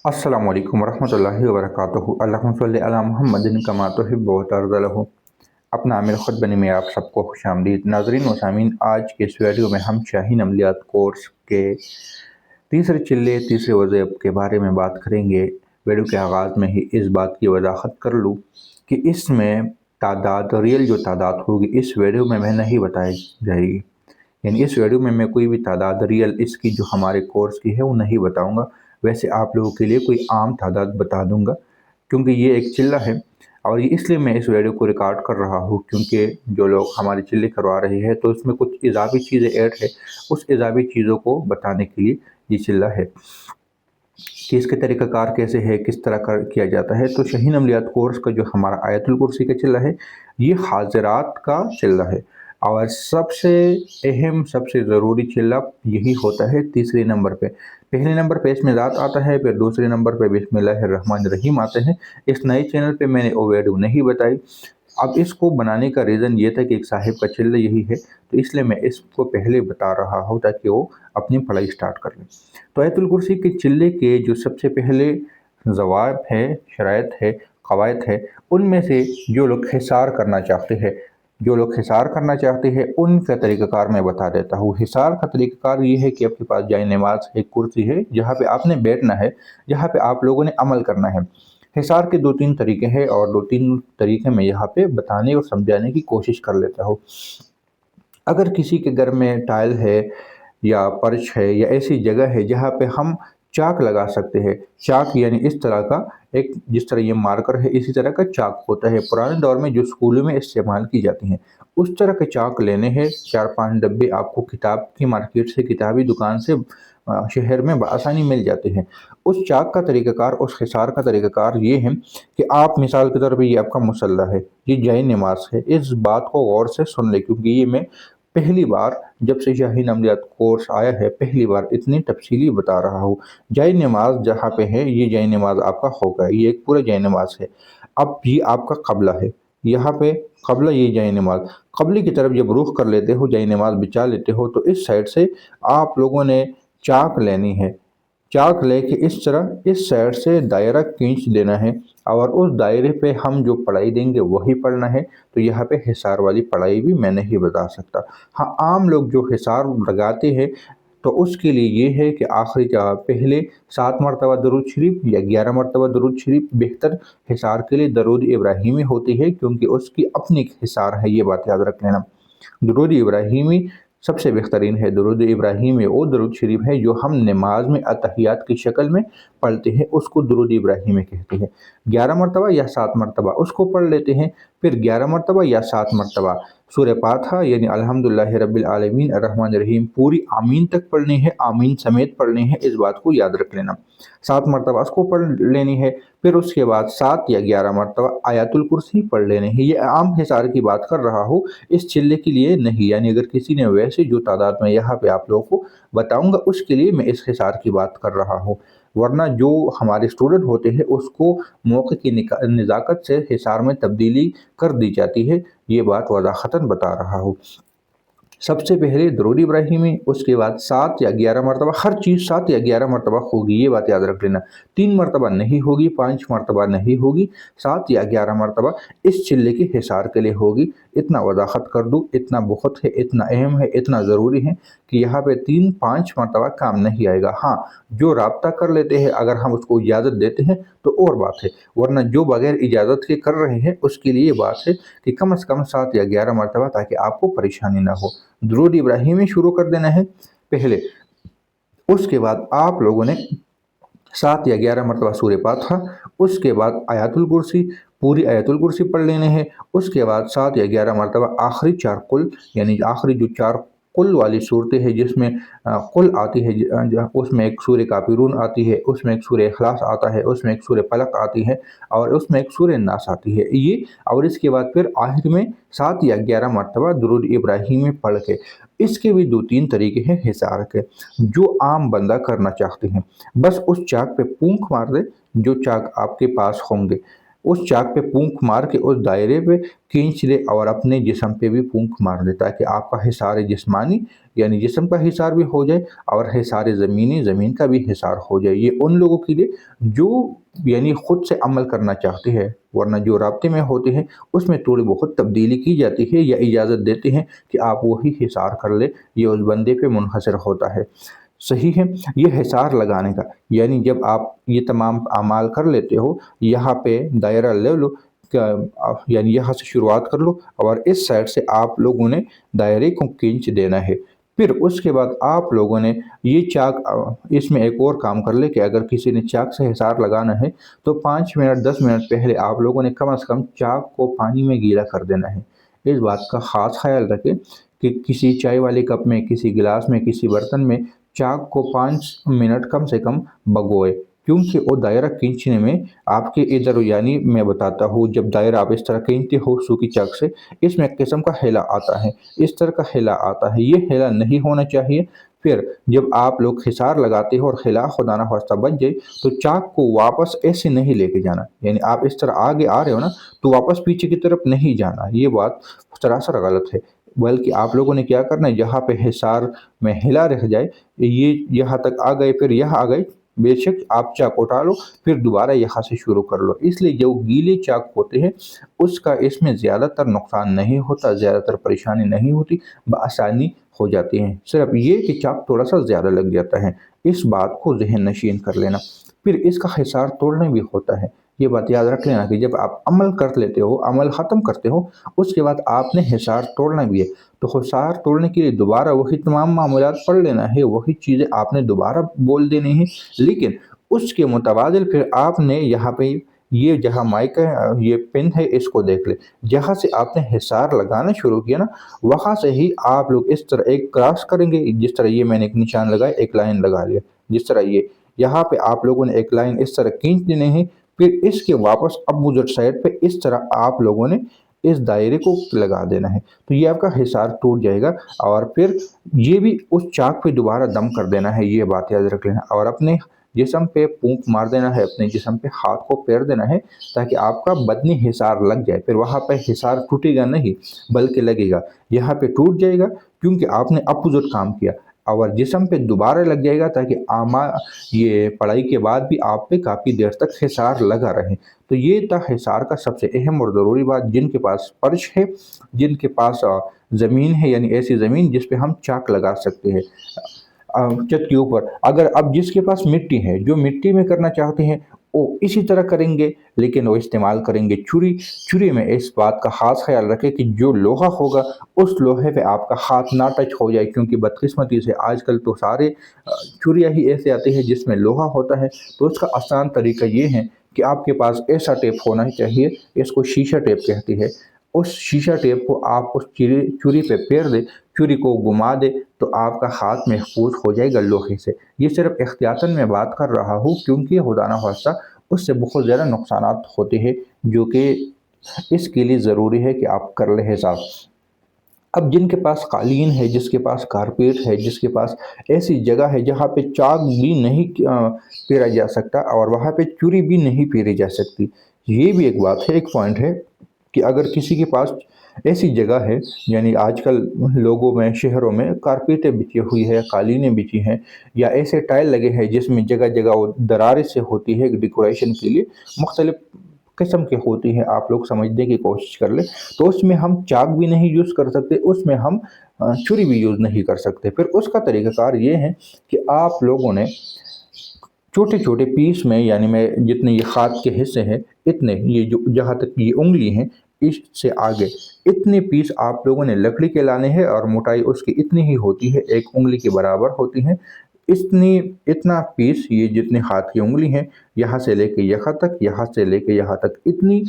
अस्सलामु अलैकुम वरहमतुल्लाहि वबरकातुहू। अल्लाहुम्मा सल्लि अला मुहम्मदिन कमा तुहिब्बु व तर्ज़ा। अपना आमिर खुद बनी में आप सबको खुशामदीद। नाज़रीन व सामीन, आज के इस वीडियो में हम शाहीन अमलियात कोर्स के तीसरे चिल्ले तीसरे वज़ीफ़ के बारे में बात करेंगे। वीडियो के आगाज़ में ही इस बात की वजाहत कर लूँ कि इसमें तादाद रियल जो तादाद होगी इस वीडियो में मैं नहीं बताई जाएगी। यानी इस वीडियो में मैं कोई भी तादाद रियल इसकी जो हमारे कोर्स की है वो नहीं बताऊंगा। वैसे आप लोगों के लिए कोई आम तादाद बता दूंगा, क्योंकि ये एक चिल्ला है और ये इसलिए मैं इस वीडियो को रिकॉर्ड कर रहा हूँ क्योंकि जो लोग हमारे चिल्ले करवा रहे हैं तो इसमें कुछ इजाफी चीज़ें ऐड है। उस इजाफी चीज़ों को बताने के लिए ये चिल्ला है कि इसके तरीक़ाकार कैसे है, किस तरह कर किया जाता है। तो शाहीन अमलियात कोर्स का जो हमारा आयतुल कुर्सी का चिल्ला है ये हाज़रात का चिल्ला है और सबसे अहम सबसे ज़रूरी चिल्ला यही होता है तीसरे नंबर पे। पहले नंबर पे इसमें ज़ात आता है, फिर दूसरे नंबर पे बिस्मिल्लाहिर्रहमानिर्रहीम आते हैं। इस नए चैनल पे मैंने वो वीडियो नहीं बताई। अब इसको बनाने का रीज़न ये था कि एक साहिब का चिल्ला यही है, तो इसलिए मैं इसको पहले बता रहा हूँ ताकि वो अपनी पढ़ाई स्टार्ट कर लें। तो आयतुल कुर्सी के चिल्ले के जो सबसे पहले ज़वाब है, शराइत है, क़वाइद है, उनमें से जो लोग हिसार करना चाहते हैं उनका तरीक़ाकार मैं बता देता हूँ। हिसार का तरीक़ाकार ये है कि आपके पास जाए नमाज एक कुर्सी है जहाँ पे आपने बैठना है, जहाँ पे आप लोगों ने अमल करना है। हिसार के 2-3 तरीके हैं और 2-3 तरीके मैं यहाँ पे बताने और समझाने की कोशिश कर लेता हूँ। अगर किसी के घर में टाइल है या पर्च है या ऐसी जगह है जहाँ पे हम चाक लगा सकते हैं, चाक यानी इस तरह का एक, जिस तरह ये मार्कर है इसी तरह का चाक होता है, पुराने दौर में जो स्कूलों में इस्तेमाल की जाती हैं, उस तरह के चाक लेने हैं। 4-5 डब्बे आपको किताब की मार्केट से, किताबी दुकान से शहर में बआसानी मिल जाते हैं। उस चाक का तरीक़ाकार, उस हिसार का तरीक़ाकार ये है कि आप मिसाल के तौर पे ये आपका मुसल्ला है, ये जाए नमाज है। इस बात को गौर से सुन ले क्योंकि ये मैं पहली बार जब से शाहीन अमलियात कोर्स आया है पहली बार इतनी तफसीली बता रहा हूँ। जाए नमाज जहाँ पे है ये जाए नमाज आपका होगा, ये एक पूरा जाए नमाज है। अब ये आपका कबला है, यहाँ पे कबला, ये जाए नमाज कबले की तरफ जब रुख कर लेते हो, जाए नमाज बिछा लेते हो, तो इस साइड से आप लोगों ने चाक लेनी है। चाक लेके इस तरह इस साइड से दायरा खींच देना है और उस दायरे पे हम जो पढ़ाई देंगे वही पढ़ना है। तो यहाँ पे हिसार वाली पढ़ाई भी मैं नहीं बता सकता। हाँ, आम लोग जो हिसार लगाते हैं तो उसके लिए ये है कि आखिरी पहले 7 मरतबा दरूद शरीफ या 11 मरतबा दरूद शरीफ बेहतर हिसार के लिए दरूद इब्राहिमी होती है, क्योंकि उसकी अपनी एक हिसार है, ये बात याद रख लेना। दरूद इब्राहिमी सबसे बेहतरीन है। दरूद इब्राहिमी वो दरूद शरीफ है जो हम नमाज में अतहियात की शक्ल में पढ़ते हैं, उसको दरूद इब्राहिमी कहते हैं। 11 मरतबा या 7 मरतबा उसको पढ़ लेते हैं, फिर 11 मरतबा या 7 मरतबा सूरह फातिहा यानी अल्हम्दुलिल्लाहि रब्बिल आलमीन अर्रहमानिर रहीम पूरी आमीन तक पढ़नी है, आमीन समेत पढ़नी है, इस बात को याद रख लेना। 7 मरतबा उसको पढ़ लेनी है, फिर उसके बाद 7 या 11 मरतबा आयतुल कुर्सी पढ़ लेनी है। ये आम हिसार की बात कर रहा हूँ, इस चिल्ले के लिए नहीं। यानी अगर किसी ने वैसे जो तादाद में यहाँ पे आप लोगों को बताऊँगा उसके लिए मैं इस हिसार की बात कर रहा हूँ, वरना जो हमारे स्टूडेंट होते हैं उसको मौके की नज़ाकत से हिसार में तब्दीली कर दी जाती है। ये बात वज़ाहतन बता रहा हूँ। सबसे पहले दरूद इब्राहिमी, उसके बाद 7 या 11 मरतबा, हर चीज़ 7 या 11 मरतबा होगी, ये बात याद रख लेना। 3 मरतबा नहीं होगी, 5 मरतबा नहीं होगी, 7 या 11 मरतबा इस चिल्ले के हिसार के लिए होगी। इतना वजाहत कर दूँ, इतना बहुत है, इतना अहम है, इतना ज़रूरी है कि यहाँ पे 3-5 मरतबा काम नहीं आएगा। हाँ, जो राब्ता कर लेते हैं अगर हम उसको इजाज़त देते हैं तो और बात है, वरना जो बगैर इजाज़त के कर रहे हैं उसके लिए बात है कि कम से कम 7 या 11 मरतबा, ताकि आपको परेशानी ना हो। दरूद इब्राहिमी शुरू कर देना है पहले, उसके बाद आप लोगों ने 7 या 11 मरतबा सूरह फातिहा, उसके बाद आयतुल कुर्सी, पूरी आयतुल कुर्सी पढ़ लेने हैं। उसके बाद 7 या 11 मरतबा आखिरी 4 कुल, यानी आखिरी जो 4 कुल वाली सूरतें हैं जिसमें कुल आती है, उसमें एक सूरह काफिरून आती है, उसमें एक सूरह इखलास आता है, उसमें एक सूरह फलक आती है और उसमें एक सूरह नास आती है ये। और इसके बाद फिर आखिर में 7 या 11 मरतबा दरूद इब्राहिमी पढ़ के। इसके भी 2-3 तरीके हैं हिसार के जो आम बंदा करना चाहते हैं। बस उस चाक पे पूंख मार दे, जो चाक आपके पास होंगे उस चाक पे फूंक मार के उस दायरे पे खींच दे और अपने जिस्म पे भी फूंक मार दे, ताकि आपका हिसार जिस्मानी यानी जिस्म का हिसार भी हो जाए और हिसार ज़मीनी ज़मीन का भी हिसार हो जाए। ये उन लोगों के लिए जो यानी खुद से अमल करना चाहते हैं, वरना जो राब्ते में होते हैं उसमें थोड़ी बहुत तब्दीली की जाती है या इजाज़त देते हैं कि आप वही हिसार कर ले, ये उस बंदे पे मुनहसर होता है। सही है। ये हिसार लगाने का यानी जब आप ये तमाम अमाल कर लेते हो, यहाँ पे दायरा ले लो, यानी यहाँ से शुरुआत कर लो और इस साइड से आप लोगों ने दायरे को खींच देना है। फिर उसके बाद आप लोगों ने ये चाक इसमें एक और काम कर ले कि अगर किसी ने चाक से हिसार लगाना है तो 5 मिनट 10 मिनट पहले आप लोगों ने कम से कम चाक को पानी में गीला कर देना है। इस बात का ख़ास ख्याल रखें कि किसी चाय वाले कप में, किसी गिलास में, किसी बर्तन में चाक को 5 मिनट कम से कम भगोए, क्योंकि वो दायरा खींचने में आपके इधर यानी मैं बताता हूँ, जब दायरा आप इस तरह खींचते हो सूखी चाक से, इसमें एक किस्म का हेला आता है, इस तरह का हेला आता है, ये हेला नहीं होना चाहिए। फिर जब आप लोग हिसार लगाते हो और हिला खुदा ना खास्ता बच जाए तो चाक को वापस ऐसे नहीं लेके जाना, यानी आप इस तरह आगे आ रहे हो ना तो वापस पीछे की तरफ नहीं जाना, ये बात सरासर गलत है। बल्कि आप लोगों ने क्या करना है, जहाँ पे हिसार में हिला रह जाए, ये यहाँ तक आ गए फिर यहाँ आ गए, बेशक आप चाक उठा लो फिर दोबारा यहाँ से शुरू कर लो। इसलिए जो गीले चाक होते हैं उसका इसमें ज़्यादातर नुकसान नहीं होता, ज़्यादातर परेशानी नहीं होती, बआसानी हो जाती है। सिर्फ ये कि चाक थोड़ा सा ज़्यादा लग जाता है, इस बात को जहन नशीन कर लेना। फिर इसका हिसार तोड़ना भी होता है, ये बात याद रख लेना कि जब आप अमल कर लेते हो, अमल ख़त्म करते हो, उसके बाद आपने हिसार तोड़ना भी है। तो हिसार तोड़ने के लिए दोबारा वही तमाम मामूलात पढ़ लेना है, वही चीज़ें आपने दोबारा बोल देनी है, लेकिन उसके मुतबादिल फिर आपने यहाँ पे ये जहाँ माइक है, ये पिन है, इसको देख ले, जहाँ से आपने हिसार लगाना शुरू किया ना, वहाँ से ही आप लोग इस तरह एक क्रॉस करेंगे, जिस तरह ये मैंने एक निशान लगाया, एक लाइन लगा लिया, जिस तरह ये यहाँ पे आप लोगों ने एक लाइन इस तरह खींच देनी है। फिर इसके वापस अपोजिट साइड पे इस तरह आप लोगों ने इस दायरे को लगा देना है, तो ये आपका हिसार टूट जाएगा। और फिर ये भी उस चाक पे दोबारा दम कर देना है, ये बात याद रख लेना। और अपने जिस्म पे फूंक मार देना है, अपने जिस्म पे हाथ को फेर देना है, ताकि आपका बदनी हिसार लग जाए। फिर वहाँ पे हिसार टूटेगा नहीं बल्कि लगेगा, यहाँ पे टूट जाएगा क्योंकि आपने अपोजिट काम किया, और जिस्म पे दोबारा लग जाएगा ताकि आमा ये पढ़ाई के बाद भी आप पे काफ़ी देर तक हिसार लगा रहे। तो ये था हिसार का सबसे अहम और ज़रूरी बात। जिनके पास फर्श है, जिनके पास ज़मीन है, यानी ऐसी ज़मीन जिस पे हम चाक लगा सकते हैं छत के ऊपर, अगर अब जिसके पास मिट्टी है, जो मिट्टी में करना चाहते हैं वो इसी तरह करेंगे, लेकिन वो इस्तेमाल करेंगे छुरी। छुरी में इस बात का खास ख्याल रखें कि जो लोहा होगा उस लोहे पे आपका हाथ ना टच हो जाए, क्योंकि बदकिस्मती से आजकल तो सारे छुरियाँ ही ऐसे आती है जिसमें लोहा होता है। तो उसका आसान तरीका ये है कि आपके पास ऐसा टेप होना चाहिए, इसको शीशा टेप कहती है। उस शीशा टेप को आप उस छुरी पे फेर दे, छुरी को घुमा दे, तो आपका हाथ महफूज हो जाएगा लोहे से। ये सिर्फ एहतियातन मैं बात कर रहा हूँ, क्योंकि खुदा ना खास्ता उससे बहुत ज़्यादा नुकसानात होते हैं, जो कि इसके लिए ज़रूरी है कि आप कर ले हिसाब। अब जिनके पास कालीन है, जिसके पास कारपेट है, जिसके पास ऐसी जगह है जहाँ पे चाक भी नहीं फेरा जा सकता और वहाँ पे छुरी भी नहीं फेरी जा सकती, ये भी एक बात है, एक पॉइंट है कि अगर किसी के पास ऐसी जगह है, यानी आजकल लोगों में, शहरों में कारपेटें बिछी हुई है, कालीनें बिछी हैं, या ऐसे टाइल लगे हैं जिसमें जगह जगह वो दरारें से होती है डेकोरेशन के लिए, मुख्तलिफ किस्म की होती है, आप लोग समझने की कोशिश कर ले, तो उसमें हम चाक भी नहीं यूज़ कर सकते, उसमें हम छुरी भी यूज़ नहीं कर सकते। फिर उसका तरीक़ाकार ये है कि आप लोगों ने छोटे छोटे पीस में, यानी मैं जितने ये हाथ के हिस्से हैं इतने, ये जो जहाँ तक ये उंगली हैं इससे आगे इतने पीस आप लोगों ने लकड़ी के लाने हैं, और मोटाई उसकी इतनी ही होती है, एक उंगली के बराबर होती है। इतना पीस, ये जितने हाथ की उंगली हैं, यहाँ से लेके यहाँ तक, यहाँ से लेके यहाँ तक, इतनी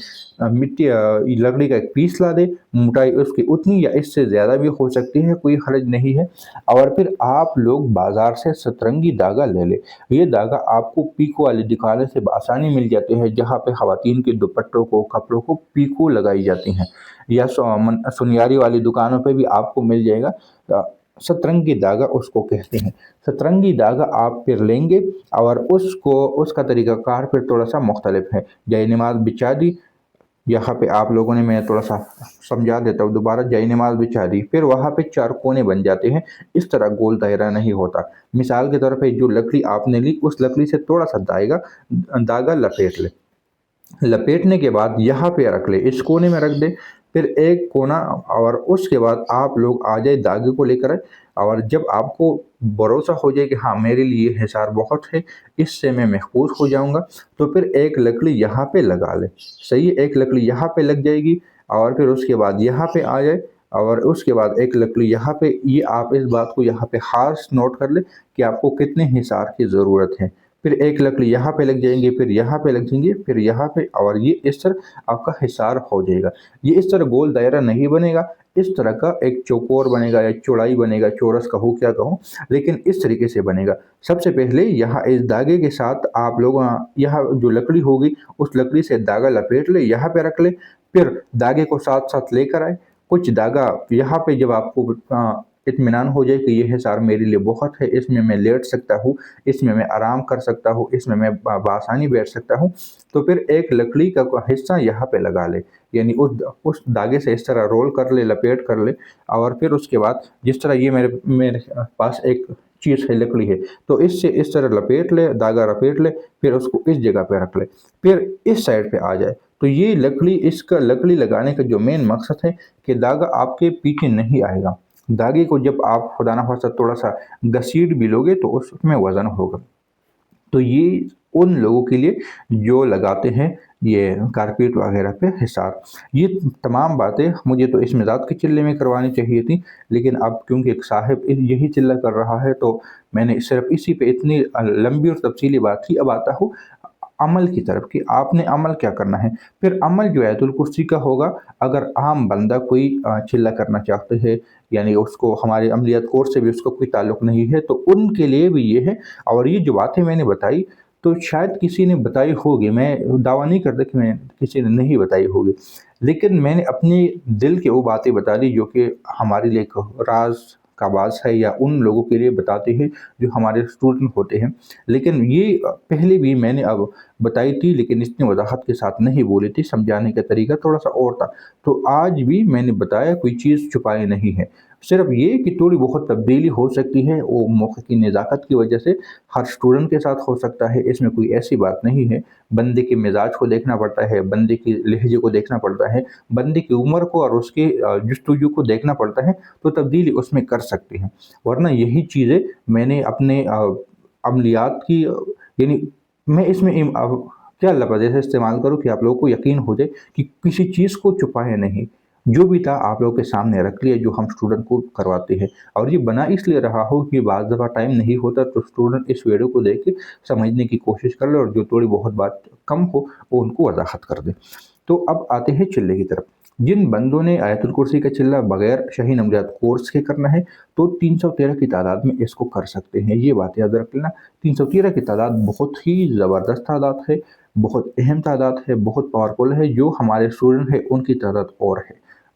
मिट्टी लकड़ी का एक पीस ला दे, मोटाई उसकी उतनी या इससे ज़्यादा भी हो सकती है, कोई हर्ज नहीं है। और फिर आप लोग बाज़ार से सतरंगी धागा ले ले। ये धागा आपको पीको वाली दुकानें से आसानी मिल जाते हैं, जहाँ पे ख़वातीन के दुपट्टों को, कपड़ों को पीको लगाई जाती हैं, या सुनियारी वाली दुकानों पे भी आपको मिल जाएगा। सतरंगी धागा उसको कहते हैं। सतरंगी धागा आप फिर लेंगे और उसको, उसका तरीक़ाकार फिर थोड़ा सा मुख्तलिफ है। जाए नमाज बिछा दी, यहाँ पे आप लोगों ने, मैं थोड़ा सा समझा देता हूँ दोबारा, जाई नमाज बिछा दी, फिर वहाँ पे 4 कोने बन जाते हैं। इस तरह गोल दायरा नहीं होता। मिसाल के तौर पे जो लकड़ी आपने ली, उस लकड़ी से थोड़ा सा दाएगा धागा लपेट ले। लपेटने के बाद यहाँ पे रख ले, इस कोने में रख दे, फिर एक कोना, और उसके बाद आप लोग आ जाए धागे को लेकर आए। और जब आपको भरोसा हो जाए कि हाँ मेरे लिए हिसार बहुत है, इससे मैं महफूज हो जाऊंगा, तो फिर एक लकड़ी यहाँ पे लगा ले। सही है, एक लकड़ी यहाँ पे लग जाएगी, और फिर उसके बाद यहाँ पे आ जाए, और उसके बाद एक लकड़ी यहाँ पे। ये आप इस बात को यहाँ पे खास नोट कर ले कि आपको कितने हिसार की ज़रूरत है। फिर एक लकड़ी यहाँ पे लग जाएंगे, फिर यहाँ पे लग जाएंगे, फिर यहाँ पे, और ये इस तरह आपका हिसार हो जाएगा। ये इस तरह गोल दायरा नहीं बनेगा, इस तरह का एक चौकोर बनेगा या चौड़ाई बनेगा, चौरस कहूँ क्या कहूँ, लेकिन इस तरीके से बनेगा। सबसे पहले यहाँ इस धागे के साथ आप लोग यहाँ जो लकड़ी होगी, उस लकड़ी से धागा लपेट ले, यहाँ पे रख ले, फिर धागे को साथ साथ लेकर आए। कुछ धागा यहाँ पे जब आपको इत्मीनान हो जाए कि ये हिसार मेरे लिए बहुत है, इसमें मैं लेट सकता हूँ, इसमें मैं आराम कर सकता हूँ, इसमें मैं बासानी बैठ सकता हूँ, तो फिर एक लकड़ी का हिस्सा यहाँ पे लगा ले, यानी उस धागे से इस तरह रोल कर ले, लपेट कर ले। और फिर उसके बाद जिस तरह ये मेरे मेरे पास एक चीज़ है, लकड़ी है, तो इससे इस तरह लपेट ले, धागा लपेट ले, फिर उसको इस जगह पे रख ले, फिर इस साइड पे आ जाए। तो ये लकड़ी, इसका लकड़ी लगाने का जो मेन मकसद है कि धागा आपके पीछे नहीं आएगा। धागे को जब आप खुदा ना खास्ता थोड़ा सा घसीट भी लोगे तो उसमें वजन होगा। तो ये उन लोगों के लिए जो लगाते हैं ये कारपेट वगैरह पे हिसार। ये तमाम बातें मुझे तो इस मिजाज के चिल्ले में करवानी चाहिए थी, लेकिन अब क्योंकि एक साहिब यही चिल्ला कर रहा है, तो मैंने सिर्फ इसी पे इतनी लंबी और तफसीली बात की। अब आता हूँ अमल की तरफ कि आपने अमल क्या करना है। फिर अमल जो आयतुल कुर्सी का होगा, अगर आम बंदा कोई चिल्ला करना चाहते हैं, यानी उसको हमारे अमलियात कोर्स से भी उसको कोई ताल्लुक नहीं है, तो उनके लिए भी ये है। और ये जो बातें मैंने बताई, तो शायद किसी ने बताई होगी, मैं दावा नहीं करता कि मैं किसी ने नहीं बताई होगी, लेकिन मैंने अपने दिल की वो बातें बता दी जो कि हमारे लिए एक राज का बास है, या उन लोगों के लिए बताते हैं जो हमारे स्टूडेंट होते हैं। लेकिन ये पहले भी मैंने अब बताई थी, लेकिन इतनी वजाहत के साथ नहीं बोली थी, समझाने का तरीका थोड़ा सा और था। तो आज भी मैंने बताया, कोई चीज़ छुपाई नहीं है, सिर्फ ये कि थोड़ी बहुत तब्दीली हो सकती है, वो मौके की नज़ाकत की वजह से हर स्टूडेंट के साथ हो सकता है, इसमें कोई ऐसी बात नहीं है। बंदे के मिजाज को देखना पड़ता है, बंदे की लहजे को देखना पड़ता है, बंदे की उम्र को और उसके जुस्तजू को देखना पड़ता है, तो तब्दीली उसमें कर सकते हैं। वरना यही चीज़ें मैंने अपने अमलियात की, यानी मैं इसमें अब क्या लफ्ज़ ऐसे इस्तेमाल करूँ कि आप लोगों को यकीन हो जाए कि किसी चीज़ को छुपाए नहीं, जो भी था आप लोगों के सामने रख लिया, जो हम स्टूडेंट को करवाते हैं। और ये बना इसलिए रहा हो कि बाज़ दफ़ा टाइम नहीं होता, तो स्टूडेंट इस वीडियो को देख के समझने की कोशिश कर ले, और जो थोड़ी बहुत बात कम हो वो उनको वजाहत कर दे। तो अब आते हैं चिल्ले की तरफ। जिन बंदों ने आयतुल कुर्सी का चिल्ला बगैर शाहीन अमजद कोर्स के करना है, तो 313 की तादाद में इसको कर सकते हैं। ये बात याद रख लेना, 313 की तादाद बहुत ही ज़बरदस्त तादाद है, बहुत अहम तादाद है, बहुत पावरफुल है। जो हमारे स्टूडेंट है उनकी तादाद और है,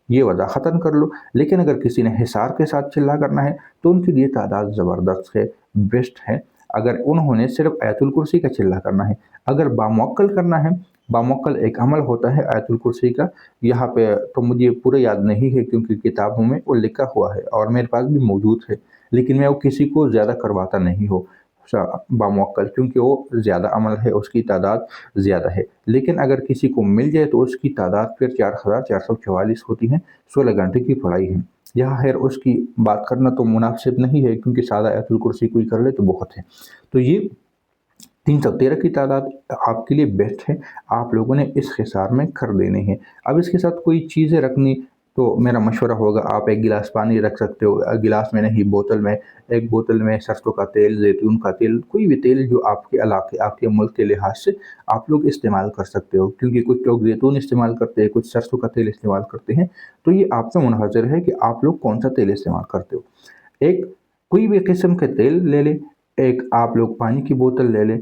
ये वजाहतन कर लो। लेकिन अगर किसी ने हिसार के साथ चिल्ला करना है, तो उनके लिए तादाद ज़बरदस्त है, बेस्ट है। अगर उन्होंने सिर्फ आयतुल कुर्सी का चिल्ला करना है, अगर बामुअक्कल करना है, बामुअक्कल एक अमल होता है आयतुल कुर्सी का, यहाँ पे तो मुझे पूरा याद नहीं है क्योंकि किताबों में वो लिखा हुआ है और मेरे पास भी मौजूद है, लेकिन मैं वो किसी को ज़्यादा करवाता नहीं हूँ बामुअक्कल, क्योंकि वो ज़्यादा अमल है, उसकी तादाद ज़्यादा है। लेकिन अगर किसी को मिल जाए तो उसकी तादाद फिर 4444 होती है, 16 घंटे की पढ़ाई है। यहाँ खैर उसकी बात करना तो मुनासिब नहीं है, क्योंकि सादा आयतुल कुर्सी कोई कर ले तो बहुत है। तो ये 313 की तादाद आपके लिए बेस्ट है, आप लोगों ने इस हिसार में कर देने हैं। अब इसके साथ कोई चीज़ें रखनी, तो मेरा मशवरा होगा आप एक गिलास पानी रख सकते हो, गिलास में नहीं बोतल में। एक बोतल में सरसों का तेल, जैतून का तेल, कोई भी तेल जो आपके इलाके, आपके मुल्क के लिहाज से आप लोग इस्तेमाल कर सकते हो, क्योंकि कुछ लोग जैतून इस्तेमाल करते हैं, कुछ सरसों का तेल इस्तेमाल करते हैं। तो ये आप पे मुनहसर है कि आप लोग कौन सा तेल इस्तेमाल करते हो। एक कोई भी किस्म के तेल ले लें, एक आप लोग पानी की बोतल ले लें।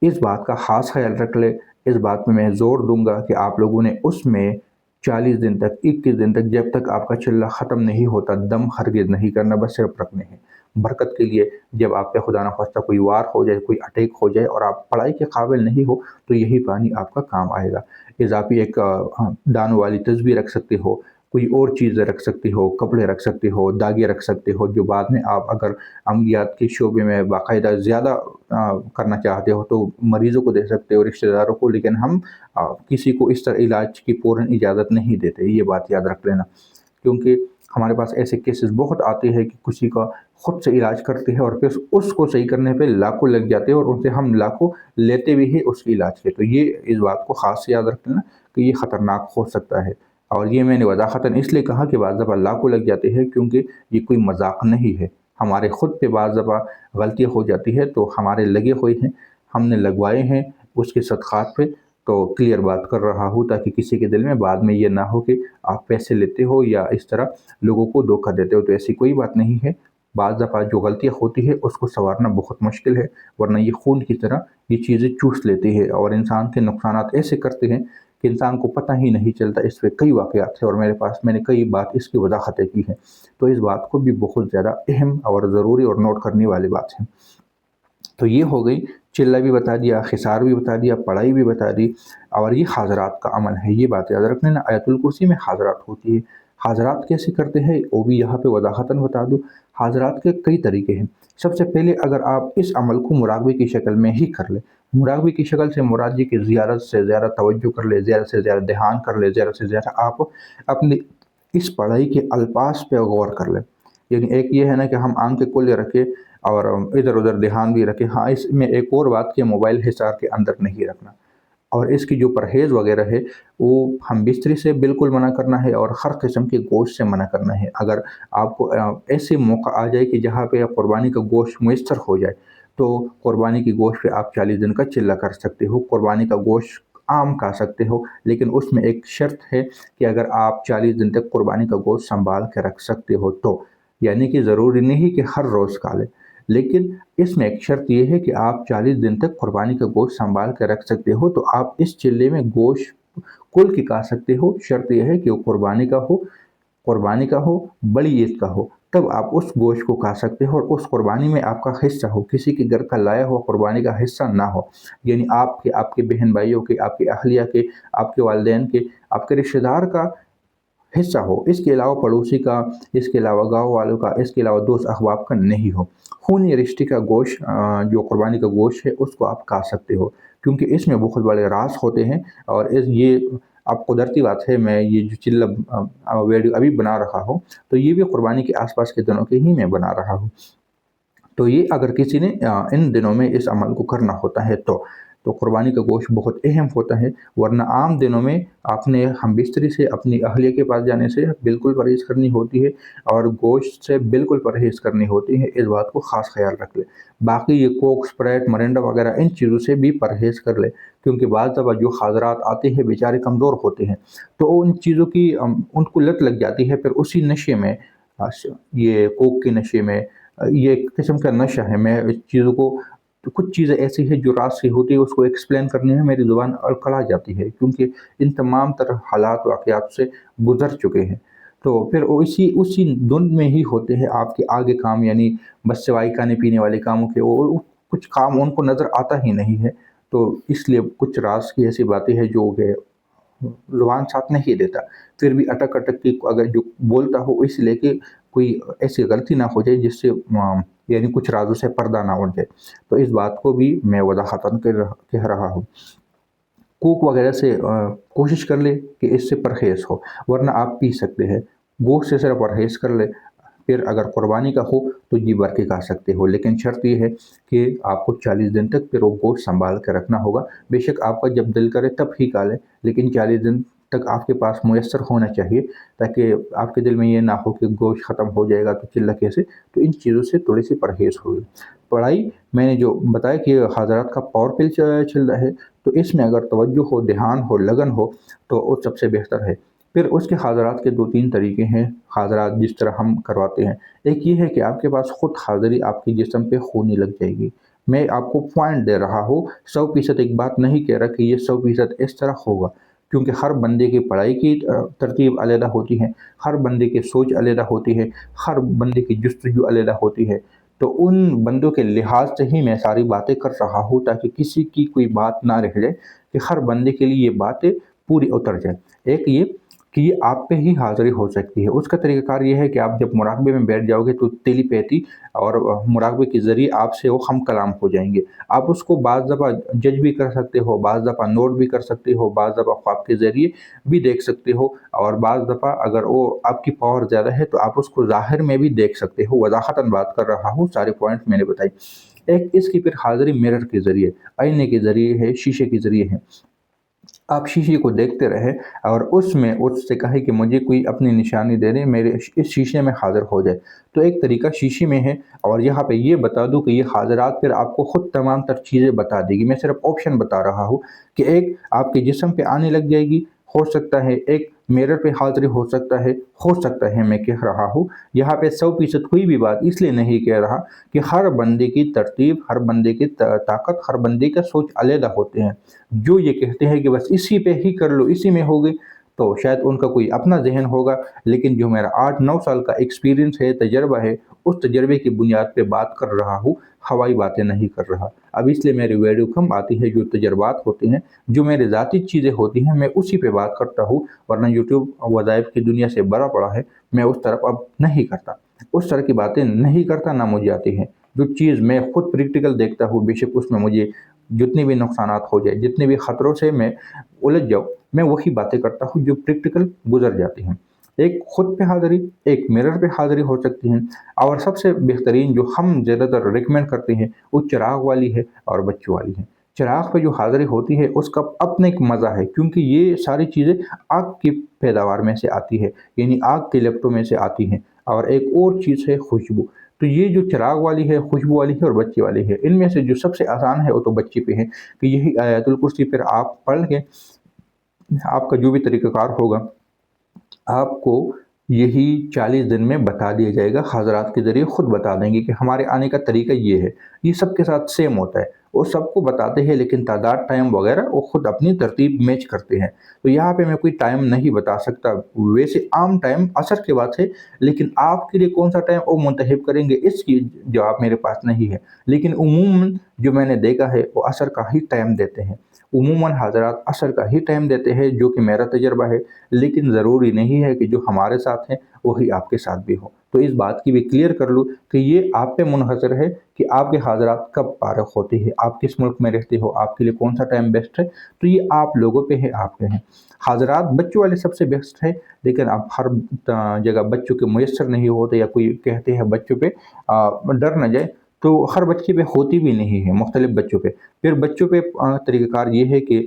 इस बात का ख़ास ख़्याल रख लें, इस बात में मैं ज़ोर दूँगा कि आप लोगों ने उसमें 40 दिन तक, 21 दिन तक, जब तक आपका चिल्ला ख़त्म नहीं होता, दम हरगिज़ नहीं करना, बस सिर्फ रखने हैं। बरकत के लिए जब आप पे खुदा न ख़वास्ता कोई वार हो जाए, कोई अटैक हो जाए और आप पढ़ाई के काबिल नहीं हो, तो यही पानी आपका काम आएगा। इज़ाफ़ी एक दानों वाली तस्बीह रख सकते हो, कोई और चीज़ें रख सकते हो, कपड़े रख सकते हो, दागे रख सकते हो, जो बाद में आप अगर अमलियात के शोबे में बाकायदा ज़्यादा करना चाहते हो तो मरीज़ों को दे सकते हो, रिश्तेदारों को। लेकिन हम किसी को इस तरह इलाज की पूर्ण इजाज़त नहीं देते, ये बात याद रख लेना। क्योंकि हमारे पास ऐसे केसेस बहुत आते हैं कि किसी का खुद से इलाज करते हैं और फिर उसको सही करने पे लाखों लग जाते हैं और उनसे हम लाखों लेते भी हैं उसके इलाज के। तो ये इस बात को ख़ास से याद रख लेना कि ये ख़तरनाक हो सकता है। और ये मैंने वज़ाहतन इसलिए कहा कि बाज़ दफ़ा लाखों लग जाते हैं, क्योंकि ये कोई मज़ाक नहीं है। हमारे खुद पे बाज़ दफ़ा गलतियाँ हो जाती है, तो हमारे लगे हुए हैं, हमने लगवाए हैं उसके सदक़ात पे। तो क्लियर बात कर रहा हूँ ताकि किसी के दिल में बाद में ये ना हो कि आप पैसे लेते हो या इस तरह लोगों को धोखा देते हो। तो ऐसी कोई बात नहीं है। बाज़ दफ़ा जो गलतियाँ होती है उसको सँवारना बहुत मुश्किल है, वरना ये खून की तरह ये चीज़ें चूस लेती है और इंसान के नुकसानात ऐसे करते हैं कि इंसान को पता ही नहीं चलता। इस पे कई वाक़यात हैं और मेरे पास मैंने कई बात इसकी वज़ाहतें की हैं। तो इस बात को भी बहुत ज़्यादा अहम और ज़रूरी और नोट करने वाली बात है। तो ये हो गई, चिल्ला भी बता दिया, खिसार भी बता दिया, पढ़ाई भी बता दी और ये हाज़रात का अमल है। ये बात याद रख लेना, आयतुल कुर्सी में हाज़रात होती है। हाज़रात कैसे करते हैं वो भी यहाँ पे वज़ाहतन बता दूँ। हाज़रात के कई तरीके हैं। सबसे पहले अगर आप इस अमल को मुराक़बे की शक्ल में ही कर लें, मुराक़बे की शक्ल से मुराद ये कि ज़्यादा से ज़्यादा तवज्जो कर ले, ज़्यादा से ज़्यादा ध्यान कर ले, ज़्यादा से ज़्यादा आप अपनी इस पढ़ाई के अल्फाज़ पे गौर कर लें। यानी एक ये है ना कि हम आँखें खुले रखें और इधर-उधर ध्यान भी रखें। हाँ, इसमें एक और बात कि मोबाइल हिसार के अंदर नहीं रखना और इसकी जो परहेज़ वग़ैरह है, वो हम बिस्तरी से बिल्कुल मना करना है और हर किस्म के गोश्त से मना करना है। अगर आपको ऐसे मौका आ जाए कि जहाँ पे कुर्बानी का गोश्त मुयस्सर हो जाए, तो कुर्बानी की गोश्त पे आप 40 दिन का चिल्ला कर सकते हो। कुर्बानी का गोश्त आम खा सकते हो, लेकिन उसमें एक शर्त है कि अगर आप 40 दिन तक कुर्बानी का गोश्त सँभाल के रख सकते हो तो। यानी कि ज़रूरी नहीं कि हर रोज़ खा लें, लेकिन इसमें एक शर्त ये है कि आप 40 दिन तक कुर्बानी का गोश्त सँभाल के रख सकते हो, तो आप इस चिल्ले में गोश्त कुल के खा सकते हो। शर्त ये है कि वो कुर्बानी का हो, बड़ी ईद का हो, तब आप उस गोश्त को खा सकते हो और उस कुर्बानी में आपका हिस्सा हो, किसी के घर का लाया हुआ कुर्बानी का हिस्सा ना हो। यानी आपके, आपके बहन-भाइयों के, आपके अहलिया के, आपके वालिदैन के, आपके रिश्तेदार का हिस्सा हो। इसके अलावा पड़ोसी का, इसके अलावा गाँव वालों का, इसके अलावा दोस्त अहबाब का नहीं हो। खूनी रिश्ते का गोश्त जो कुर्बानी का गोश्त है उसको आप खा सकते हो, क्योंकि इसमें बहुत बड़े राज़ होते हैं और ये अब कुदरती बात है, मैं ये जो चिल्ला वीडियो अभी बना रहा हूँ, तो ये भी कुर्बानी के आस-पास के दिनों के ही मैं बना रहा हूँ। तो ये अगर किसी ने इन दिनों में इस अमल को करना होता है तो कुर्बानी का गोश्त बहुत अहम होता है, वरना आम दिनों में आपने हमबिस्तरी से अपनी अहलिया के पास जाने से बिल्कुल परहेज़ करनी होती है और गोश्त से बिल्कुल परहेज़ करनी होती है। इस बात को ख़ास ख़याल रख लें। बाकी ये कोक, स्प्राइट, मिरिंडा वग़ैरह इन चीज़ों से भी परहेज़ कर लें, क्योंकि बाज़ दफ़ा जो हज़रात आते हैं बेचारे कमज़ोर होते हैं, तो उन चीज़ों की उनको लत लग जाती है, फिर उसी नशे में ये कोक के नशे में ये एक किस्म का नशा है। मैं इस चीज़ों को, तो कुछ चीज़ें ऐसी हैं जो रात से होती है, उसको एक्सप्लेन करने में मेरी ज़ुबान अड़खड़ा जाती है, क्योंकि इन तमाम तरह हालात वाक़यात से गुज़र चुके हैं। तो फिर वो इसी उसी धुन में ही होते हैं आपके आगे काम, यानी बस सिवाय खाने-पीने वाले कामों के वो कुछ काम उनको नज़र आता ही नहीं है। तो इसलिए कुछ राज़ की ऐसी बातें हैं जो कि ज़ुबान साथ नहीं देता। फिर भी अटक-अटक के अगर जो बोलता हो, इसलिए कि कोई ऐसी गलती ना हो जाए जिससे यानी कुछ राज़ों से पर्दा ना उठ जाए। तो इस बात को भी मैं वज़ाहतन कह रहा हूँ। कोक वगैरह से कोशिश कर ले कि इससे परहेज़ हो, वरना आप पी सकते हैं। गोश्त से सिर्फ परहेज़ कर ले, फिर अगर कुर्बानी का हो तो जी भर के खा सकते हो, लेकिन शर्त ये है कि आपको 40 दिन तक फिर वो गोश्त सँभाल के रखना होगा। बेशक आपका जब दिल करे तब ही खा लें, लेकिन 40 दिन तक आपके पास मुयस्सर होना चाहिए, ताकि आपके दिल में ये ना हो कि गोश्त ख़त्म हो जाएगा तो चिल्ला कैसे। तो इन चीज़ों से थोड़ी-सी परहेज़ होगी। पढ़ाई मैंने जो बताया कि हज़रात का पावरफुल चल रहा है, तो इसमें अगर तवज्जो हो, ध्यान हो, लगन हो, तो वो सबसे बेहतर है। फिर उसके हाज़रात के 2-3 तरीके हैं, हाज़रात जिस तरह हम करवाते हैं। एक ये है कि आपके पास खुद हाज़िरी आपके जिस्म पे होने लग जाएगी। मैं आपको पॉइंट दे रहा हूँ, 100% एक बात नहीं कह रहा कि ये 100% इस तरह होगा। کیونکہ ہر بندے کی پڑھائی کی ترتیب علیحدہ ہوتی ہے، ہر بندے کی سوچ علیحدہ ہوتی ہے، ہر بندے کی جستجو علیحدہ ہوتی ہے۔ تو ان بندوں کے لحاظ سے ہی میں ساری باتیں کر رہا ہوں، تاکہ کسی کی کوئی بات نہ رہ جائے، کہ ہر بندے کے لیے یہ باتیں پوری اتر جائے۔ ایک یہ کہ یہ آپ پہ ہی حاضری ہو سکتی ہے۔ اس کا طریقہ کار یہ ہے کہ آپ جب مراقبے میں بیٹھ جاؤ گے تو تیلی پیتی اور مراقبے کے ذریعے آپ سے وہ ہم کلام ہو جائیں گے۔ آپ اس کو بعض دفعہ جج بھی کر سکتے ہو، بعض دفعہ نوٹ بھی کر سکتے ہو، بعض دفعہ خواب کے ذریعے بھی دیکھ سکتے ہو، اور بعض دفعہ اگر وہ آپ کی پاور زیادہ ہے تو آپ اس کو ظاہر میں بھی دیکھ سکتے ہو۔ وضاحتاً بات کر رہا ہوں، سارے پوائنٹ میں نے بتائی۔ ایک اس کی پھر حاضری مرر کے ذریعے، آئینے کے ذریعے ہے، شیشے کے ذریعے ہے۔ آپ شیشے کو دیکھتے رہے اور اس میں اس سے کہے کہ مجھے کوئی اپنی نشانی دے دے، میرے اس شیشے میں حاضر ہو جائے۔ تو ایک طریقہ شیشے میں ہے، اور یہاں پہ یہ بتا دوں کہ یہ حاضرات پھر آپ کو خود تمام تر چیزیں بتا دے گی۔ میں صرف آپشن بتا رہا ہوں کہ ایک آپ کے جسم پہ آنے لگ جائے گی، ہو سکتا ہے ایک میرر پہ حاضری ہو سکتا ہے میں کہہ رہا ہوں۔ یہاں پہ 100% کوئی بھی بات اس لیے نہیں کہہ رہا کہ ہر بندے کی ترتیب، ہر بندے کی طاقت، ہر بندے کا سوچ علیحدہ ہوتے ہیں۔ جو یہ کہتے ہیں کہ بس اسی پہ ہی کر لو، اسی میں ہوگے، تو شاید ان کا کوئی اپنا ذہن ہوگا، لیکن جو میرا 8-9 سال کا ایکسپیرینس ہے، تجربہ ہے، اس تجربے کی بنیاد پہ بات کر رہا ہوں، ہوائی باتیں نہیں کر رہا۔ اب اس لیے میری ویڈیو کم آتی ہے، جو تجربات ہوتے ہیں، جو میرے ذاتی چیزیں ہوتی ہیں، میں اسی پہ بات کرتا ہوں، ورنہ یوٹیوب وظائف کی دنیا سے بڑا پڑا ہے، میں اس طرف اب نہیں کرتا، اس طرح کی باتیں نہیں کرتا، نہ مجھے آتی ہیں۔ جو چیز میں خود پریکٹیکل دیکھتا ہوں، بے شک اس میں مجھے جتنی بھی نقصانات ہو جائے، جتنے بھی خطروں سے میں الجھ جاؤں، میں وہی باتیں کرتا ہوں جو پریکٹیکل گزر جاتی ہیں۔ ایک خود پہ حاضری، ایک مرر پہ حاضری ہو سکتی ہیں، اور سب سے بہترین جو ہم زیادہ تر ریکمینڈ کرتے ہیں وہ چراغ والی ہے اور بچوں والی ہے۔ چراغ پہ جو حاضری ہوتی ہے اس کا اپنا ایک مزہ ہے، کیونکہ یہ ساری چیزیں آگ کی پیداوار میں سے آتی ہے، یعنی آگ کے لپٹوں میں سے آتی ہیں، اور ایک اور چیز ہے خوشبو۔ تو یہ جو چراغ والی ہے، خوشبو والی ہے اور بچے والی ہے، ان میں سے جو سب سے آسان ہے وہ تو بچے پہ ہے، کہ یہی آیت الکرسی پھر آپ پڑھ کے، آپ کا جو بھی طریقہ کار ہوگا، آپ کو یہی 40 دن میں بتا دیا جائے گا، حضرات کے ذریعے خود بتا دیں گے کہ ہمارے آنے کا طریقہ یہ ہے۔ یہ سب کے ساتھ سیم ہوتا ہے، وہ سب کو بتاتے ہیں، لیکن تعداد، ٹائم وغیرہ وہ خود اپنی ترتیب میچ کرتے ہیں۔ تو یہاں پہ میں کوئی ٹائم نہیں بتا سکتا، ویسے عام ٹائم عصر کے بعد ہے، لیکن آپ کے لیے کون سا ٹائم وہ منتخب کریں گے، اس کی جواب میرے پاس نہیں ہے۔ لیکن عموماً جو میں نے دیکھا ہے وہ عصر کا ہی ٹائم دیتے ہیں، عموماً حضرات عصر کا ہی ٹائم دیتے ہیں، جو کہ میرا تجربہ ہے، لیکن ضروری نہیں ہے کہ جو ہمارے ساتھ ہیں وہی آپ کے ساتھ بھی ہو۔ تو اس بات کی بھی کلیئر کر لوں کہ یہ آپ پہ منحصر ہے کہ آپ کے حضرات کب فارغ ہوتے ہیں، آپ کس ملک میں رہتے ہو، آپ کے لیے کون سا ٹائم بیسٹ ہے، تو یہ آپ لوگوں پہ ہے، آپ کے ہیں۔ حضرات بچوں والے سب سے بیسٹ ہے، لیکن اب ہر جگہ بچوں کے میسر نہیں ہوتے، یا کوئی کہتے ہیں بچوں پہ ڈر نہ جائے، تو ہر بچے پہ ہوتی بھی نہیں ہے، مختلف بچوں پہ۔ پھر بچوں پہ طریقہ کار یہ ہے کہ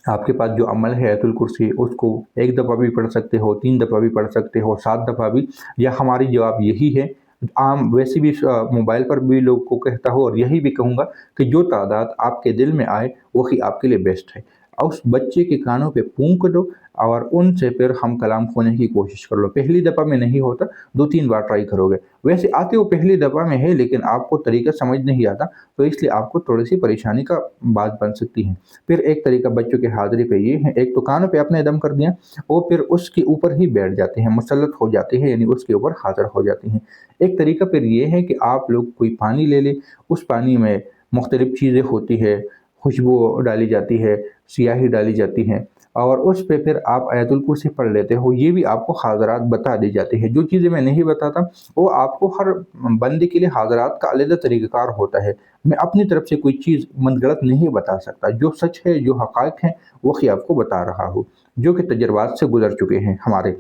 آپ کے پاس جو عمل ہے آیت الکرسی، اس کو 1 دفعہ بھی پڑھ سکتے ہو، 3 دفعہ بھی پڑھ سکتے ہو، 7 دفعہ بھی، یا ہماری جواب یہی ہے، عام ویسے بھی موبائل پر بھی لوگ کو کہتا ہوں، اور یہی بھی کہوں گا کہ جو تعداد آپ کے دل میں آئے وہی آپ کے لیے بیسٹ ہے۔ اور اس بچے کے کانوں پہ پونک دو، اور ان سے پھر ہم کلام ہونے کی کوشش کر لو۔ پہلی دفعہ میں نہیں ہوتا، 2-3 بار ٹرائی کرو گے، ویسے آتے وہ پہلی دفعہ میں ہے، لیکن آپ کو طریقہ سمجھ نہیں آتا، تو اس لیے آپ کو تھوڑی سی پریشانی کا بات بن سکتی ہے۔ پھر ایک طریقہ بچوں کے حاضری پہ یہ ہے، ایک تو کانوں پہ اپنے دم کر دیا، وہ پھر اس کے اوپر ہی بیٹھ جاتے ہیں، مسلط ہو جاتے ہیں، یعنی اس کے اوپر حاضر ہو جاتے ہیں۔ ایک طریقہ پھر یہ ہے کہ آپ لوگ کوئی پانی لے لیں، اس پانی میں مختلف چیزیں ہوتی ہے، خوشبو ڈالی جاتی ہے، سیاہی ڈالی جاتی ہے، اور اس پہ پھر آپ آیت الکرسی پڑھ لیتے ہو۔ یہ بھی آپ کو حاضرات بتا دی جاتی ہے۔ جو چیزیں میں نہیں بتاتا وہ آپ کو ہر بندے کے لیے حاضرات کا علیحدہ طریقہ کار ہوتا ہے۔ میں اپنی طرف سے کوئی چیز من گڑت نہیں بتا سکتا، جو سچ ہے، جو حقائق ہیں، وہی آپ کو بتا رہا ہوں، جو کہ تجربات سے گزر چکے ہیں ہمارے۔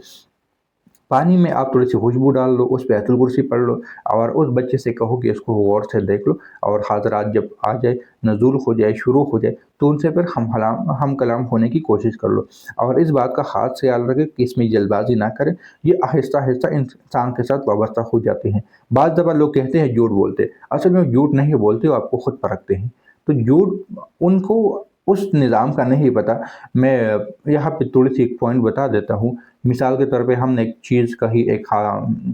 پانی میں آپ تھوڑی سی خوشبو ڈال لو، اس پہ آیت الکرسی پڑھ لو، اور اس بچے سے کہو کہ اس کو غور سے دیکھ لو، اور حاضرات جب آ جائے، نزول ہو جائے، شروع ہو جائے، تو ان سے پھر ہم کلام ہونے کی کوشش کر لو۔ اور اس بات کا خاص خیال رکھے کہ اس میں جلد بازی نہ کرے، یہ آہستہ آہستہ انسان کے ساتھ وابستہ ہو جاتے ہیں۔ بعض دفعہ لوگ کہتے ہیں جھوٹ بولتے، اصل میں جھوٹ نہیں بولتے، وہ آپ کو خود پرکھتے ہیں۔ تو جھوٹ ان کو اس نظام کا نہیں پتا۔ میں یہاں پہ تھوڑی سی ایک پوائنٹ بتا دیتا ہوں۔ مثال کے طور پہ ہم نے ایک چیز کہی،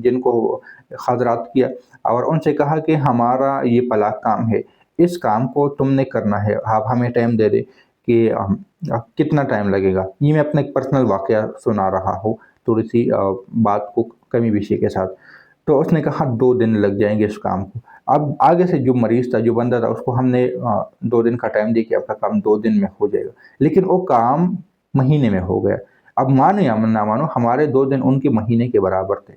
جن کو حضرات کیا، اور ان سے کہا کہ ہمارا یہ پلاک کام ہے، اس کام کو تم نے کرنا ہے، آپ ہمیں ٹائم دے دے کہ कितना टाइम लगेगा। ये मैं अपना एक पर्सनल वाक़या सुना रहा हूँ, थोड़ी-सी बात को कमी पेशी के साथ। तो उसने कहा 2 दिन लग जाएँगे इस काम को। अब आगे से जो मरीज़ था, जो बंदा था, उसको हमने 2 दिन का टाइम दिया कि आपका काम 2 दिन में हो जाएगा। लेकिन वो काम महीने में हो गया। अब मानो या ना मानो, हमारे 2 दिन उनके महीने के बराबर थे।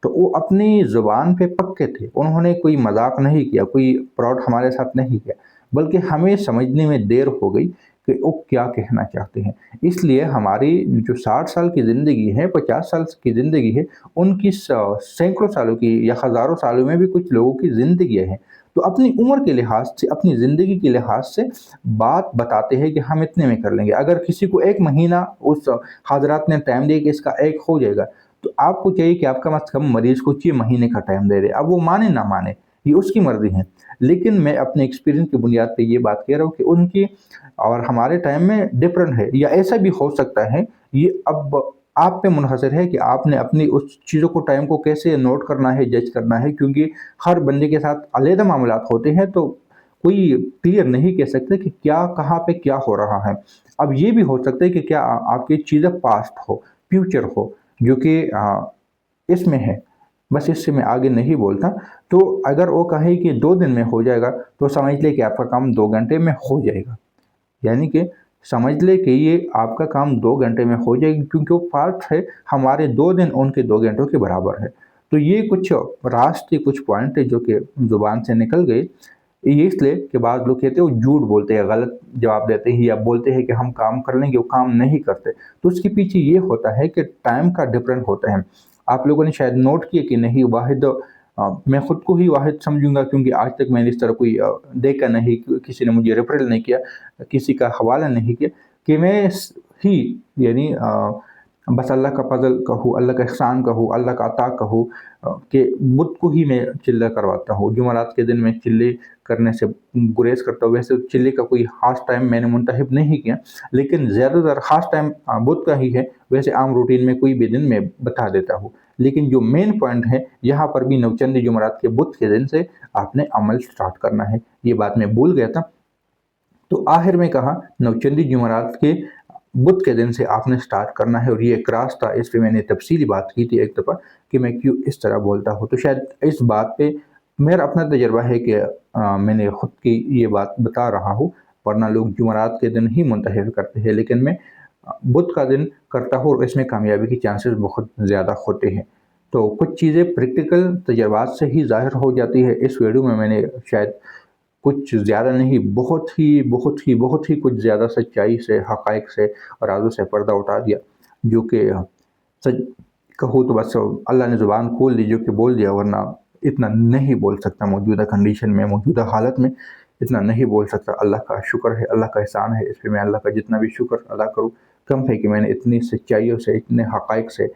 तो वो अपनी ज़ुबान पे पक्के थे। उन्होंने कोई मज़ाक नहीं किया, कोई फ्रॉड हमारे साथ नहीं किया, बल्कि हमें समझने में देर हो गई कि वो क्या कहना चाहते हैं। इसलिए हमारी जो 60 साल की ज़िंदगी है, 50 साल की ज़िंदगी है, उनकी सैकड़ों सालों की या हज़ारों सालों में भी कुछ लोगों की ज़िंदगियाँ हैं। तो अपनी उम्र के लिहाज से, अपनी ज़िंदगी के लिहाज से बात बताते हैं कि हम इतने में कर लेंगे। अगर किसी को 1 महीना उस हज़रात ने टाइम दिया कि इसका 1 हो जाएगा, तो आपको चाहिए कि आप कम से कम मरीज़ को 6 महीने का टाइम दे दें। अब वो माने ना माने, ये उसकी मर्ज़ी है। लेकिन मैं अपने एक्सपीरियंस की बुनियाद पे ये बात कह रहा हूँ कि उनकी और हमारे टाइम में डिफ़रेंट है, या ऐसा भी हो सकता है, ये अब आप पे मुनहसर है कि आपने अपनी उस चीज़ों को, टाइम को कैसे नोट करना है, जज करना है, क्योंकि हर बंदे के साथ अलग मामलात होते हैं, तो कोई क्लियर नहीं कह सकते कि क्या, कहाँ पे क्या हो रहा है। अब ये भी हो सकता है कि क्या आपकी चीज़ें पास्ट हो, फ्यूचर हो, जो कि इसमें है। बस इससे मैं आगे नहीं बोलता। तो अगर वो कहे कि 2 दिन में हो जाएगा, तो समझ लें कि आपका काम 2 घंटे में हो जाएगा। यानी कि समझ लें कि ये आपका काम 2 घंटे में हो जाएगी, क्योंकि वो पार्ट है, हमारे 2 दिन उनके 2 घंटों के बराबर है। तो ये कुछ रास्ते, कुछ पॉइंट है जो कि ज़ुबान से निकल गए। ये इसलिए कि बाद लोग कहते हैं वो झूठ बोलते हैं, गलत जवाब देते हैं, या बोलते हैं कि हम काम कर लेंगे, वो काम नहीं करते। तो उसके पीछे ये होता है कि टाइम का डिफरेंट होता है। आप लोगों ने शायद नोट किया कि नहीं, वाहिद मैं खुद को ही वाहिद समझूंगा, क्योंकि आज तक मैंने इस तरह कोई देखा नहीं, किसी ने मुझे रेफरल नहीं किया, किसी का हवाला नहीं किया, कि मैं ही, यानी बस अल्लाह का फजल कहूँ, अल्लाह का एहसान कहूँ, अल्लाह का अता कहूँ, कि बुत को ही मैं चिल्ला करवाता हूँ। जुमेरात के दिन मैं चिल्ले करने से गुरेज करता हूँ। वैसे चिल्ले का कोई ख़ास टाइम मैंने मुंतखब नहीं किया, लेकिन ज़्यादातर ख़ास टाइम बुत का ही है। वैसे आम रूटीन में कोई भी दिन मैं बता देता हूँ। लेकिन जो मेन पॉइंट है, यहाँ पर भी नवचंदी जुमेरात के बुत के दिन से आपने अमल स्टार्ट करना है। ये बात मैं भूल गया था। तो आखिर में कहा, नवचंदी जुमेरात के बुध के दिन से आपने स्टार्ट करना है, और ये एक रास्ता, इस पे मैंने तफसीली बात की थी एक दफ़ा कि मैं क्यों इस तरह बोलता हूँ। तो शायद इस बात पे मेरा अपना तजर्बा है कि मैंने ख़ुद की ये बात बता रहा हूँ, वरना लोग जुमेरात के दिन ही मुंतखब करते हैं, लेकिन मैं बुध का दिन करता हूँ, और इसमें कामयाबी की चांसेस बहुत ज़्यादा होते हैं। तो कुछ चीज़ें प्रैक्टिकल तजर्बात से ही ज़ाहिर हो जाती है। इस वीडियो में मैंने शायद कुछ ज़्यादा नहीं, बहुत ही कुछ ज़्यादा सच्चाई से, हक़ाइक़ से और राज़ों से पर्दा उठा दिया, जो कि सच कहूँ तो बस अल्लाह ने ज़ुबान खोल दी, जो कि बोल दिया, वरना इतना नहीं बोल सकता मौजूदा कंडीशन में, मौजूदा हालत में इतना नहीं बोल सकता। अल्लाह का शुक्र है, अल्लाह का एहसान है, इस पे मैं अल्लाह का जितना भी शुक्र अदा करूँ कम है, कि मैंने इतनी सच्चाइयों से, इतने हक़ाइक़ से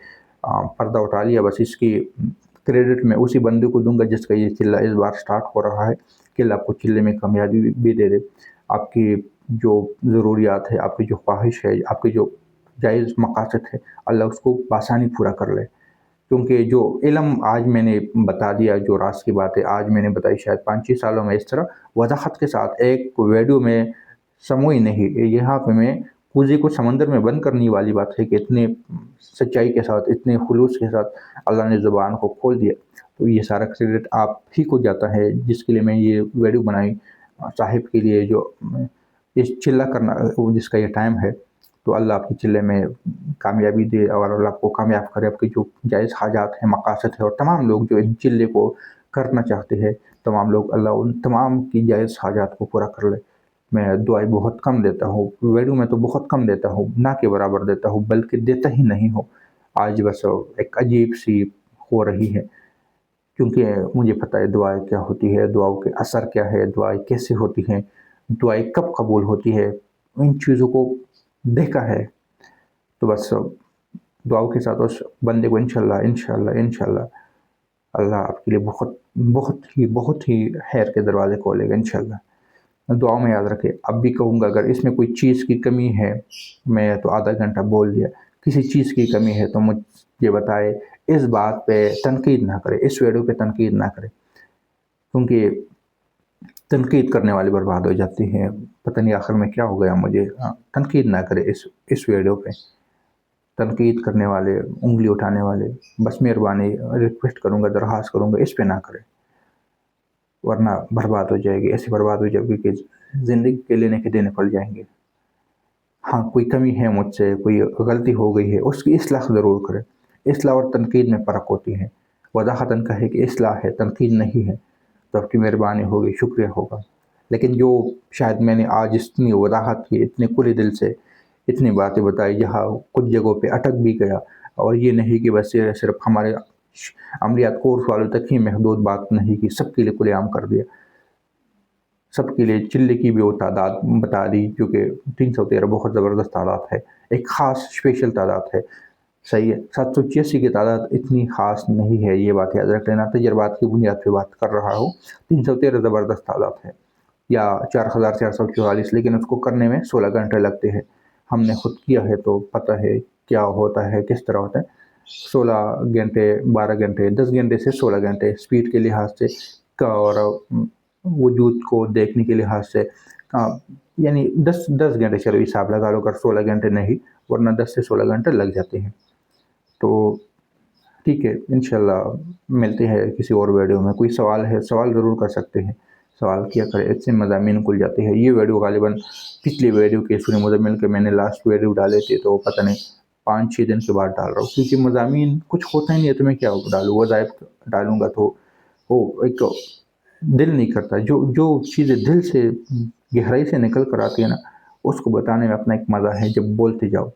पर्दा उठा लिया। बस इसकी क्रेडिट मैं उसी बंदे को दूँगा जिसका ये चिल्ला इस बार स्टार्ट हो रहा है, कि अल्लाह आपको चिल्ले में कामयाबी भी दे दे। आपकी जो ज़रूरियात है, आपकी जो ख्वाहिश है, आपकी जो जायज़ मकासद है, अल्लाह उसको बआसानी पूरा कर ले। क्योंकि जो इल्म आज मैंने बता दिया, जो राज की बात है आज मैंने बताई, शायद 5-6 सालों में इस तरह वज़ाहत के साथ एक वीडियो में समूही नहीं, यहाँ पे मैं पूँजी को समंदर में बंद करने वाली बात है कि इतने सच्चाई के साथ, इतने खुलूस के साथ अल्लाह ने ज़ुबान को खोल दिया। तो ये सारा क्रेडिट आप ही को जाता है, जिसके लिए मैं ये वीडियो बनाई, साहिब के लिए, जो इस चिल्ला करना जिसका ये टाइम है। तो अल्लाह आपके चिल्ले में कामयाबी दे, और अल्लाह आपको कामयाब करे, आपके जो जायज़ हाजात हैं, मकासद है, और तमाम लोग जो इन चिल्ले को करना चाहते हैं, तमाम लोग, अल्लाह उन तमाम की जायज़ हाजात को पूरा कर ले। मैं दुआएँ बहुत कम देता हूँ, वीडियो में तो बहुत कम देता हूँ, ना के बराबर देता हूँ, बल्कि देता ही नहीं हूँ। आज बस एक अजीब-सी हो रही है, क्योंकि मुझे पता है दुआएँ क्या होती है, दुआओं के असर क्या है, दुआएँ कैसे होती हैं, दुआएँ कब कबूल होती है, इन चीज़ों को देखा है। तो बस दुआओं के साथ उस बंदे को इंशाअल्लाह अल्लाह आपके लिए बहुत ही खैर के दरवाज़े खोलेगा इंशाअल्लाह। दुआओं में याद रखें। अब भी कहूँगा, अगर इसमें कोई चीज़ की कमी है, मैं तो आधा घंटा बोल दिया, किसी चीज़ की कमी है तो मुझे बताए। इस बात पे तनकीद ना करें, इस वीडियो पे तनकीद ना करें, क्योंकि तनकीद करने वाले बर्बाद हो जाती हैं। पता नहीं आखिर में क्या हो गया मुझे। तनकीद ना करें इस वीडियो पे। तनकीद करने वाले, उंगली उठाने वाले, बस मेहरबानी रिक्वेस्ट करूँगा, दरख्वास्त करूँगा, इस पे ना करें, वरना बर्बाद हो जाएगी। ऐसे बर्बाद हो जाएगी कि ज़िंदगी के लेने के देने पड़ जाएंगे। हाँ, कोई कमी है मुझसे, कोई गलती हो गई है, उसकी इस्लाह ज़रूर करें। इस्लाह और तनकीद में फ़र्क होती है। वज़ाहतन कहे कि इस्लाह है, तनकीद नहीं है, तो आपकी मेहरबानी होगी, शुक्रिया होगा। लेकिन जो शायद मैंने आज इतनी वज़ाहत की, इतने खुले दिल से इतनी बातें बताई, जहाँ कुछ जगहों पे अटक भी गया, और ये नहीं कि बस ये सिर्फ़ हमारे अमलियात कोर्स वालों तक ही महदूद बात नहीं की, सबके लिए खुलेआम कर दिया। सबके लिए चिल्ले की भी वो तादाद बता दी, क्योंकि 313 बहुत ज़बरदस्त तादाद है, एक ख़ास स्पेशल तादाद है। सही है, 786 की तादाद इतनी ख़ास नहीं है, ये बात याद रख लेना। तजर्बात की बुनियाद पे बात कर रहा हूँ। 313 ज़बरदस्त तादाद है, या 4444, लेकिन उसको करने में 16 घंटे लगते हैं। हमने खुद किया है तो पता है क्या होता है, किस तरह होता है। 16 घंटे, 12 घंटे, 10 घंटे से 16 घंटे स्पीड के लिहाज से और वजूद को देखने के लिहाज से, यानी 10 घंटे चलो हिसाब लगा लो, अगर 16 घंटे नहीं, वरना 10 से 16 घंटे लग जाते हैं। तो ठीक है, इंशाल्लाह मिलते हैं किसी और वीडियो में। कोई सवाल है, सवाल ज़रूर कर सकते हैं, सवाल किया करें, इससे मज़ामीन खुल जाते हैं। ये वीडियो गालिबन पिछली वीडियो के सूरह मुज़म्मिल के मैंने लास्ट वीडियो डाले थे, तो पता नहीं 5-6 दिन के बाद डाल रहा हूँ, क्योंकि मज़ामीन कुछ होता ही नहीं है, तो मैं क्या डालूँ, वज़ाइफ डालूँगा तो वो एक दिल नहीं करता। जो जो चीज़ें दिल से गहराई से निकल कर आती है ना, उसको बताने में अपना एक मज़ा है। जब बोलते जाओ,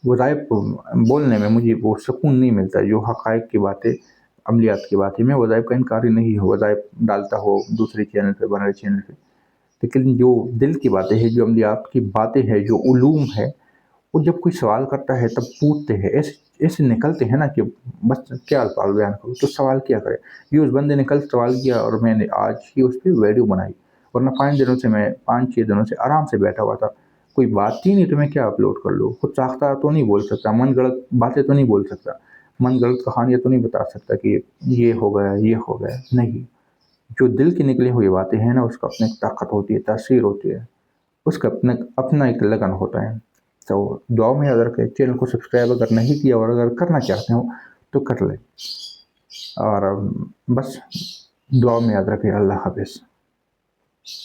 वज़ाइफ बोलने में मुझे वो सुकून नहीं मिलता, जो हक़ाइक़ की बातें, अमलियात की बातें। मैं वज़ाइफ का इनकारी नहीं हूँ, वज़ाइफ डालता हो दूसरे चैनल पे, बड़े चैनल पे, लेकिन जो दिल की बातें हैं, जो अमलियात की बातें हैं, जो उलूम है, वो जब कोई सवाल करता है तब पूछते हैं, ऐसे ऐसे निकलते हैं ना कि बस क्या अल्फाज बयान करूँ। तो सवाल क्या करें, ये उस बंदे ने कल सवाल किया और मैंने आज ही उस पर वीडियो बनाई, वरना 5-6 दिनों से आराम से बैठा हुआ था, कोई बात ही नहीं, तो मैं क्या अपलोड कर लूँ। खुद साख्ता तो नहीं बोल सकता, मन गढ़ंत बातें तो नहीं बोल सकता, मन गढ़ंत कहानियाँ तो नहीं बता सकता कि ये हो गया, ये हो गया, नहीं। जो दिल की निकली हुई बातें हैं ना, उसका अपनी एक ताकत होती है, तासीर होती है, उसका अपना अपना एक लगन होता है। तो दुआ में याद रखें, चैनल को सब्सक्राइब अगर नहीं किया और अगर करना चाहते हो तो कर लें, और बस दुआ में याद रखें। अल्लाह हाफ़िज़।